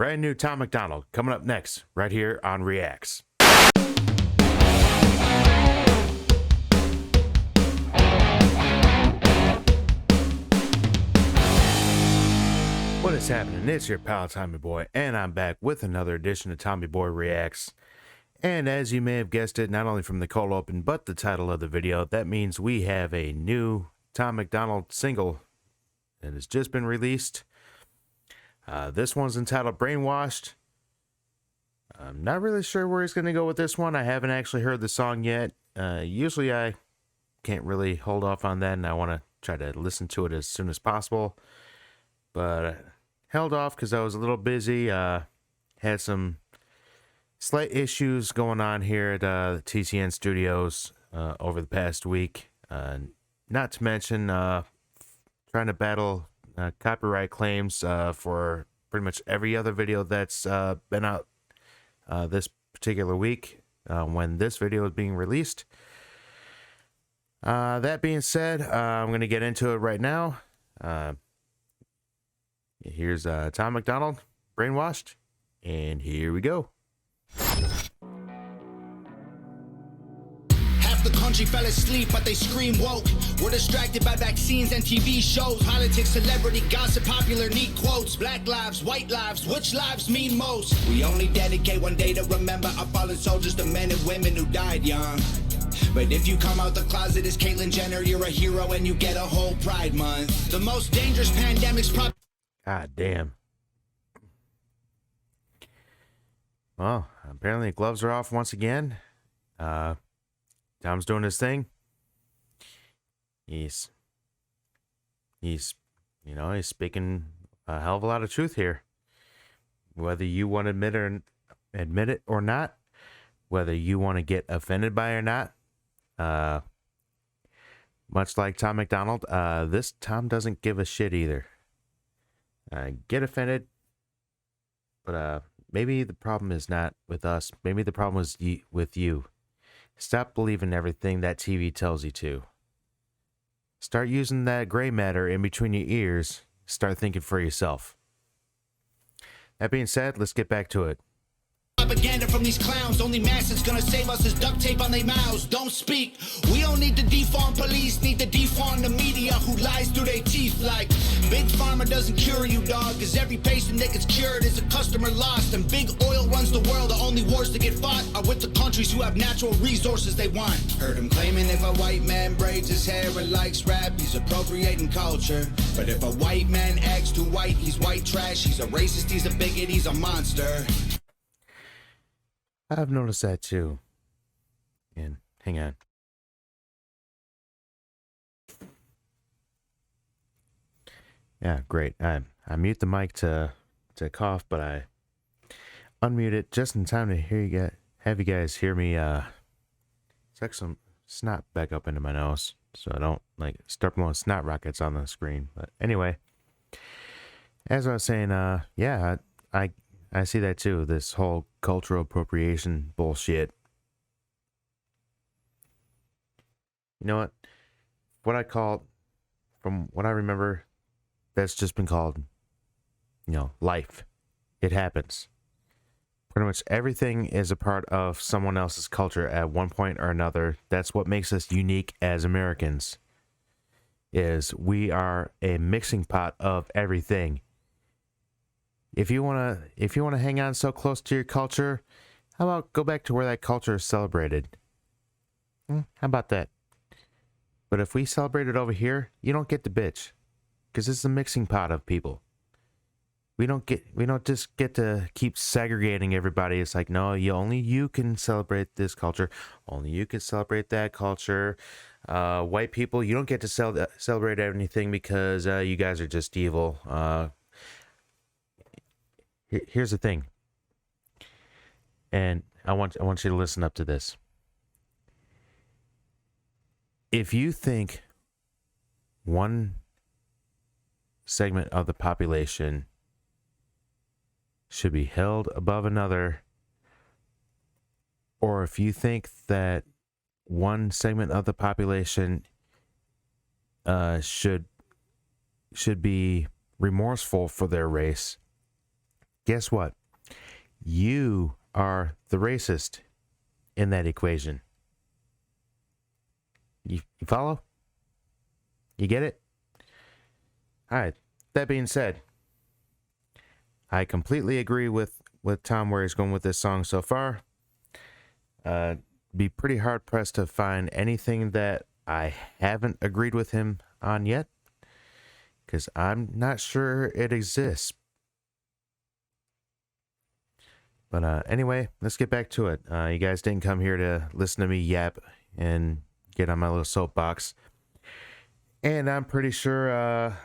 Brand new Tom MacDonald coming up next, right here on Reacts. What is happening? It's your pal Tommy Boy, and I'm back with another edition of Tommy Boy Reacts. And as you may have guessed it, not only from the cold open, but the title of the video, that means we have a new Tom MacDonald single that has just been released. This one's entitled Brainwashed. I'm not really sure where he's going to go with this one. I haven't actually heard the song yet. Usually I can't really hold off on that, and I want to try to listen to it as soon as possible. But I held off because I was a little busy. Had some slight issues going on here at the TCN studios over the past week. Not to mention trying to battle copyright claims for pretty much every other video that's been out this particular week when this video is being released. That being said, I'm going to get into it right now. Here's Tom MacDonald, Brainwashed, and here we go. Half the country fell asleep, but they scream woke. We're distracted by vaccines and TV shows, politics, celebrity gossip, popular neat quotes. Black lives, white lives, which lives mean most? We only dedicate one day to remember our fallen soldiers, the men and women who died young. But if you come out the closet as Caitlyn Jenner, you're a hero and you get a whole Pride Month. The most dangerous pandemic's probably... God damn. Well, apparently the gloves are off once again. Tom's doing his thing. He's speaking a hell of a lot of truth here. Whether you want to admit it or not, whether you want to get offended by it or not, much like Tom MacDonald, this Tom doesn't give a shit either. Get offended, but maybe the problem is not with us. Maybe the problem is with you. Stop believing everything that TV tells you to. Start using that gray matter in between your ears. Start thinking for yourself. That being said, let's get back to it. Propaganda from these clowns. Only mass that's gonna save us is duct tape on their mouths. Don't speak. We don't need to defund police. Need to defund the media who lies through their teeth like Big Pharma doesn't cure you, dog. Cause every patient that gets cured is a customer lost. And big oil runs the world. The only wars that get fought are with the countries who have natural resources they want. Heard him claiming if a white man braids his hair and likes rap, he's appropriating culture. But if a white man acts too white, he's white trash. He's a racist, he's a bigot, he's a monster. I've noticed that too. And hang on. Yeah, great. I mute the mic to cough, but I unmute it just in time to have you guys hear me suck some snot back up into my nose, so I don't start blowing snot rockets on the screen. But anyway, as I was saying, yeah, I see that too, this whole cultural appropriation bullshit. You know what? From what I remember, that's just been called, life. It happens. Pretty much everything is a part of someone else's culture at one point or another. That's what makes us unique as Americans, is we are a mixing pot of everything. If you wanna hang on so close to your culture, how about go back to where that culture is celebrated? How about that? But if we celebrate it over here, you don't get to bitch, because it's a mixing pot of people. We don't just get to keep segregating everybody. It's like, no, only you can celebrate this culture, only you can celebrate that culture. White people, you don't get to celebrate anything because you guys are just evil. Here's the thing, and I want you to listen up to this. If you think one segment of the population should be held above another, or if you think that one segment of the population should be remorseful for their race, guess what? You are the racist in that equation. You follow? You get it? All right. That being said, I completely agree with Tom where he's going with this song so far. Be pretty hard pressed to find anything that I haven't agreed with him on yet, because I'm not sure it exists. But anyway, let's get back to it. You guys didn't come here to listen to me yap and get on my little soapbox. And I'm pretty sure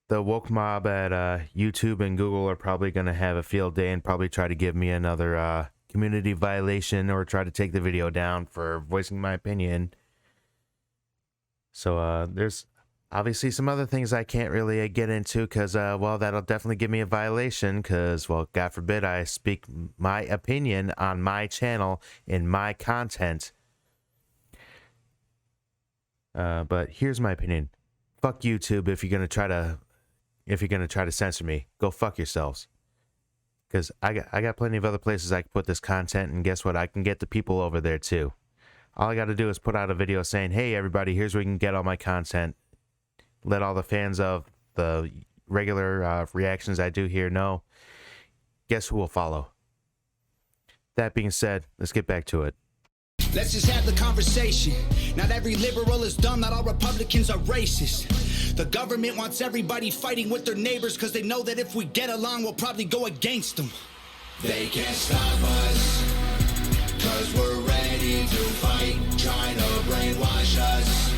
the woke mob at YouTube and Google are probably going to have a field day and probably try to give me another community violation or try to take the video down for voicing my opinion. So there's obviously some other things I can't really get into because, well, that'll definitely give me a violation because, well, God forbid I speak my opinion on my channel in my content. But here's my opinion. Fuck YouTube if you're gonna try to censor me. Go fuck yourselves. Because I got plenty of other places I can put this content, and guess what? I can get the people over there too. All I got to do is put out a video saying, hey everybody, here's where you can get all my content. Let all the fans of the regular reactions I do here know. Guess who will follow? That being said, let's get back to it. Let's just have the conversation. Not every liberal is dumb, not all Republicans are racist. The government wants everybody fighting with their neighbors because they know that if we get along, we'll probably go against them. They can't stop us, because we're ready to fight, trying to brainwash us.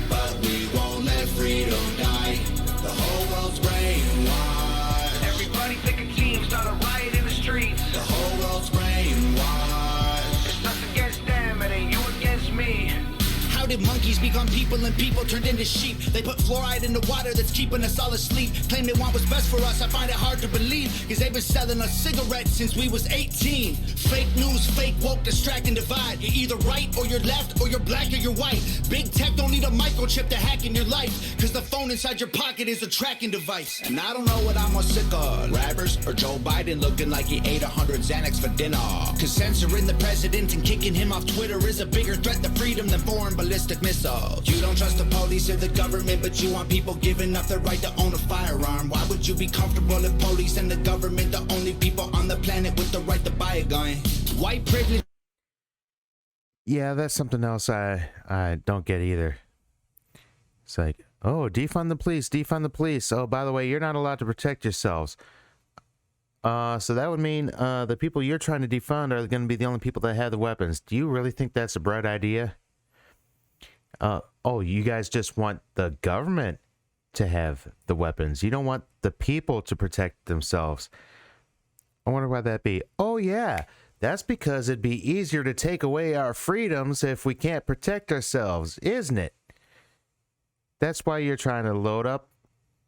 But we won't let freedom die. The whole world's brainwashed. Everybody pick a team, start a riot in the streets. The whole world's brainwashed. It's us against them, it ain't you against me. How did monkeys become people and people turned into sheep? They put fluoride in the water that's keeping us all asleep. Claim they want what's best for us, I find it hard to believe, because they've been selling us cigarettes since we was 18. Fake news, fake woke, distract and divide. You're either right or you're left, or you're black or you're white. Big tech don't need a microchip to hack in your life, because the phone inside your pocket is a tracking device. And I don't know what I'm more sick of, rappers or Joe Biden looking like he ate 100 Xanax for dinner. Because censoring the president and kicking him off Twitter is a bigger threat to freedom than foreign ballistic missiles. You don't trust the police or the government, but you want people giving up their right to own a firearm. Why would you be comfortable if police and the government the only people on the planet with the right to buy a gun? White privilege. Yeah, that's something else I don't get either. It's like, oh, defund the police, defund the police. Oh, by the way, you're not allowed to protect yourselves. So that would mean the people you're trying to defund are going to be the only people that have the weapons. Do you really think that's a bright idea? Oh, you guys just want the government to have the weapons. You don't want the people to protect themselves. I wonder why that'd be. Oh, yeah. That's because it'd be easier to take away our freedoms if we can't protect ourselves, isn't it? That's why you're trying to load up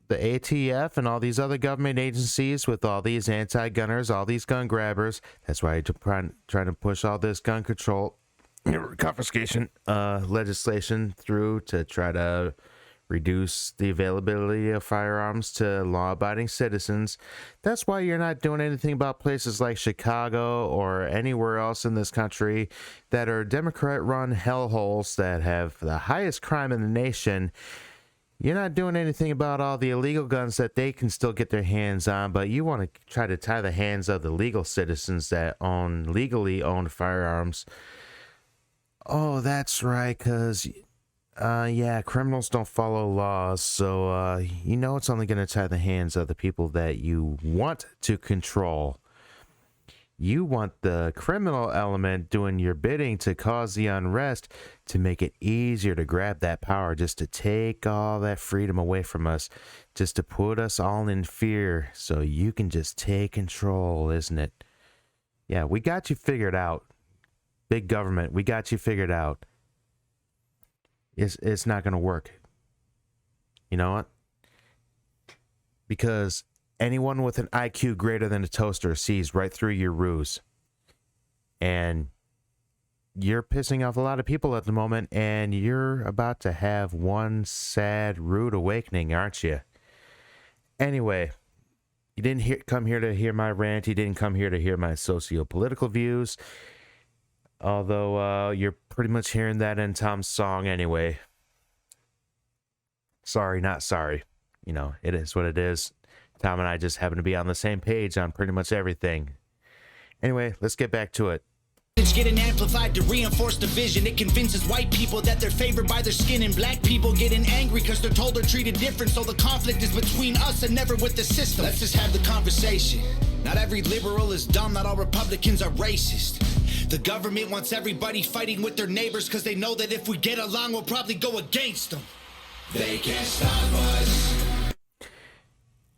the ATF and all these other government agencies with all these anti-gunners, all these gun grabbers. That's why you're trying to push all this gun control confiscation legislation through to try to reduce the availability of firearms to law-abiding citizens. That's why you're not doing anything about places like Chicago or anywhere else in this country that are Democrat-run hellholes that have the highest crime in the nation. You're not doing anything about all the illegal guns that they can still get their hands on, but you want to try to tie the hands of the legal citizens that legally own firearms. Oh, that's right, because, yeah, criminals don't follow laws, so, you know it's only going to tie the hands of the people that you want to control. You want the criminal element doing your bidding to cause the unrest, to make it easier to grab that power, just to take all that freedom away from us, just to put us all in fear so you can just take control, isn't it? Yeah, we got you figured out. Big government, we got you figured out. It's not going to work. You know what? Because anyone with an IQ greater than a toaster sees right through your ruse. And you're pissing off a lot of people at the moment, and you're about to have one sad, rude awakening, aren't you? Anyway, You didn't come here to hear my rant. You didn't come here to hear my socio-political views. Although you're pretty much hearing that in Tom's song anyway. Sorry, not sorry. You know, it is what it is. Tom and I just happen to be on the same page on pretty much everything. Anyway, let's get back to it. It's getting amplified to reinforce division. It convinces white people that they're favored by their skin, and black people getting angry because they're told they're treated different. So the conflict is between us and never with the system. Let's just have the conversation. Not every liberal is dumb, not all Republicans are racist. The government wants everybody fighting with their neighbors because they know that if we get along, we'll probably go against them. They can't stop us.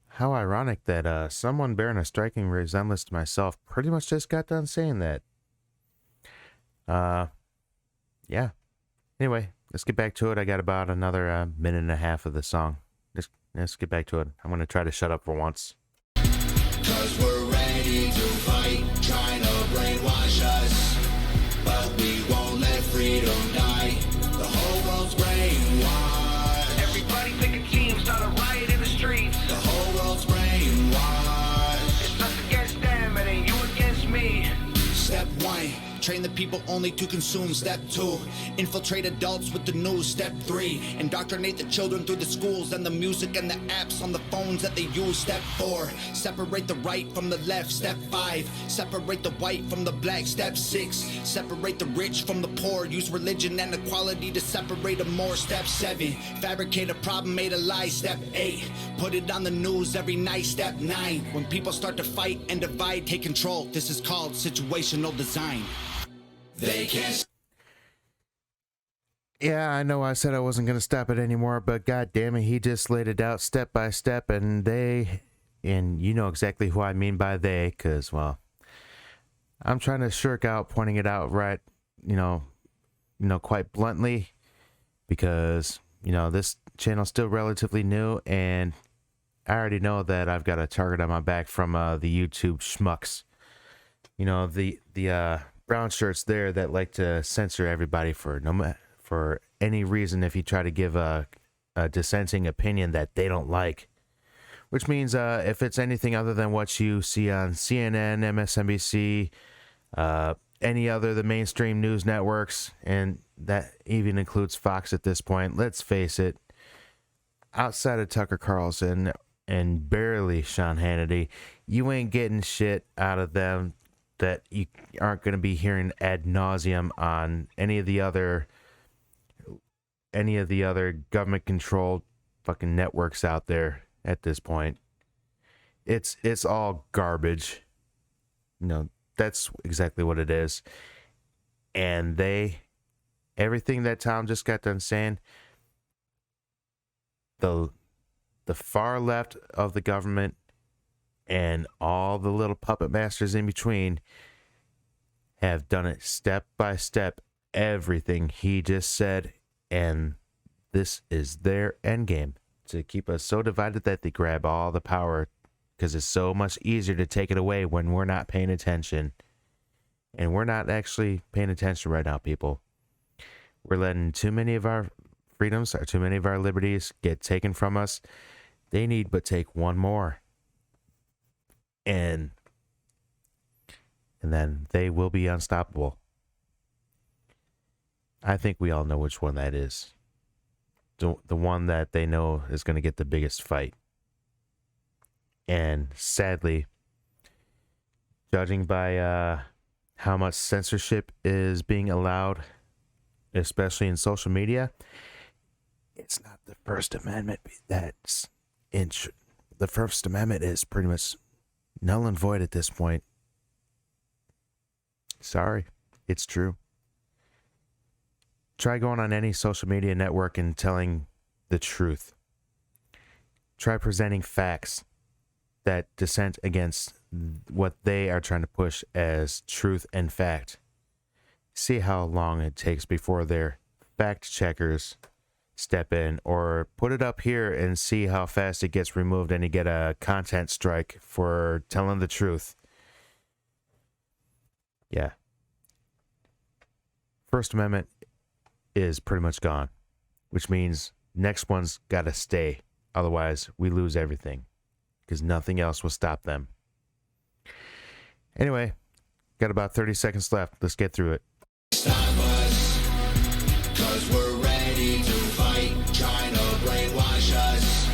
How ironic that someone bearing a striking resemblance to myself pretty much just got done saying that. Yeah. Anyway, let's get back to it. I got about another minute and a half of the song. Let's get back to it. I'm gonna try to shut up for once. 'Cause we're ready to fight, trying to brainwash us. But we won't let freedom die. The whole world's brainwashed. Everybody pick a team, start a riot in the streets. The whole world's brainwashed. It's us against them, it ain't you against me. Step 1. Train the people only to consume. Step 2, infiltrate adults with the news. Step 3, indoctrinate the children through the schools and the music and the apps on the phones that they use. Step 4, separate the right from the left. Step 5, separate the white from the black. Step 6, separate the rich from the poor. Use religion and equality to separate them more. Step 7, fabricate a problem, made a lie. Step 8, put it on the news every night. Step 9, when people start to fight and divide, take control. This is called situational design. They can't. Yeah, I know I said I wasn't going to stop it anymore, but god damn it, he just laid it out step by step, and you know exactly who I mean by they, because, well, I'm trying to shirk out pointing it out right, quite bluntly, because, this channel's still relatively new, and I already know that I've got a target on my back from the YouTube schmucks. The brown shirts there that like to censor everybody for any reason if you try to give a dissenting opinion that they don't like. Which means if it's anything other than what you see on CNN, MSNBC, any other the mainstream news networks, and that even includes Fox at this point, let's face it, outside of Tucker Carlson and barely Sean Hannity, you ain't getting shit out of them that you aren't going to be hearing ad nauseum on any of the other government controlled fucking networks out there at this point. It's all garbage. That's exactly what it is. And everything that Tom just got done saying, the far left of the government and all the little puppet masters in between have done it step by step, everything he just said, and this is their end game, to keep us so divided that they grab all the power, because it's so much easier to take it away when we're not paying attention. And we're not actually paying attention right now, people. We're letting too many of our freedoms, or too many of our liberties get taken from us. They need but take one more. And then they will be unstoppable. I think we all know which one that is. The one that they know is going to get the biggest fight. And sadly, judging by how much censorship is being allowed, especially in social media, it's not the First Amendment that's the First Amendment is pretty much null and void at this point. Sorry, it's true. Try going on any social media network and telling the truth. Try presenting facts that dissent against what they are trying to push as truth and fact. See how long it takes before their fact checkers step in, or put it up here and see how fast it gets removed and you get a content strike for telling the truth. Yeah. First Amendment is pretty much gone, which means next one's got to stay. Otherwise, we lose everything. because nothing else will stop them. Anyway, got about 30 seconds left. Let's get through it. Stop us, 'cause we're ready to fight, trying to brainwash us,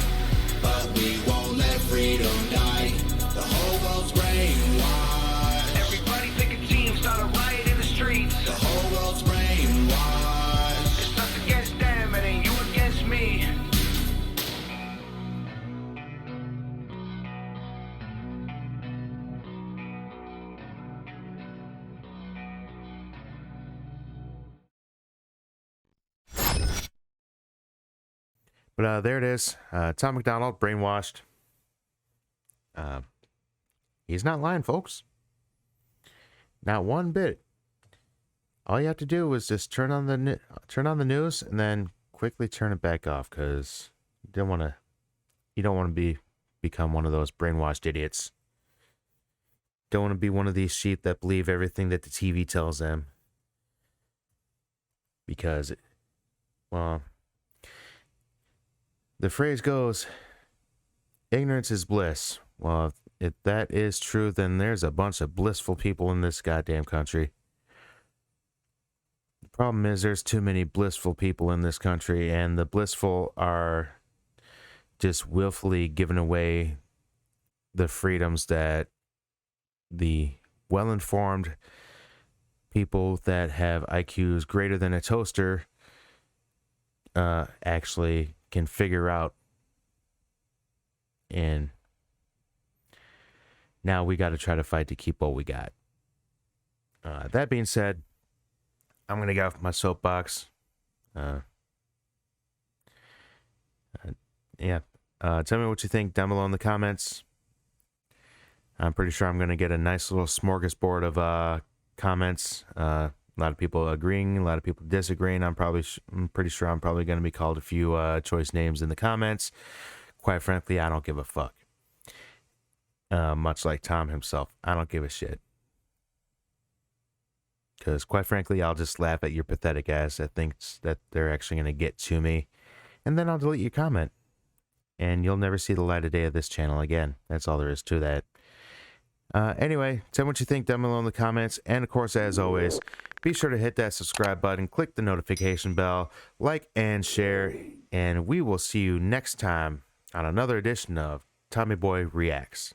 but we won't let freedom die. The whole world's brainwashed. Everybody pick a team, start a riot in the streets. The whole world's brainwashed. It's us against them, it ain't you against me. But there it is. Tom MacDonald, Brainwashed. He's not lying, folks. Not one bit. All you have to do is just turn on the news and then quickly turn it back off, because you don't want to become one of those brainwashed idiots. Don't want to be one of these sheep that believe everything that the TV tells them. Because, well, the phrase goes, ignorance is bliss. Well, if that is true, then there's a bunch of blissful people in this goddamn country. The problem is there's too many blissful people in this country, and the blissful are just willfully giving away the freedoms that the well-informed people that have IQs greater than a toaster actually can figure out. And now we got to try to fight to keep what we got. That being said, I'm going to get off my soapbox. Tell me what you think down below in the comments. I'm pretty sure I'm going to get a nice little smorgasbord of comments. A lot of people agreeing, a lot of people disagreeing. I'm pretty sure I'm probably going to be called a few choice names in the comments. Quite frankly, I don't give a fuck. Much like Tom himself, I don't give a shit. Because quite frankly, I'll just laugh at your pathetic ass that thinks that they're actually going to get to me. And then I'll delete your comment. And you'll never see the light of day of this channel again. That's all there is to that. Anyway, tell me what you think down below in the comments. And of course, as always, be sure to hit that subscribe button, click the notification bell, like and share. And we will see you next time on another edition of Tommy Boy Reacts.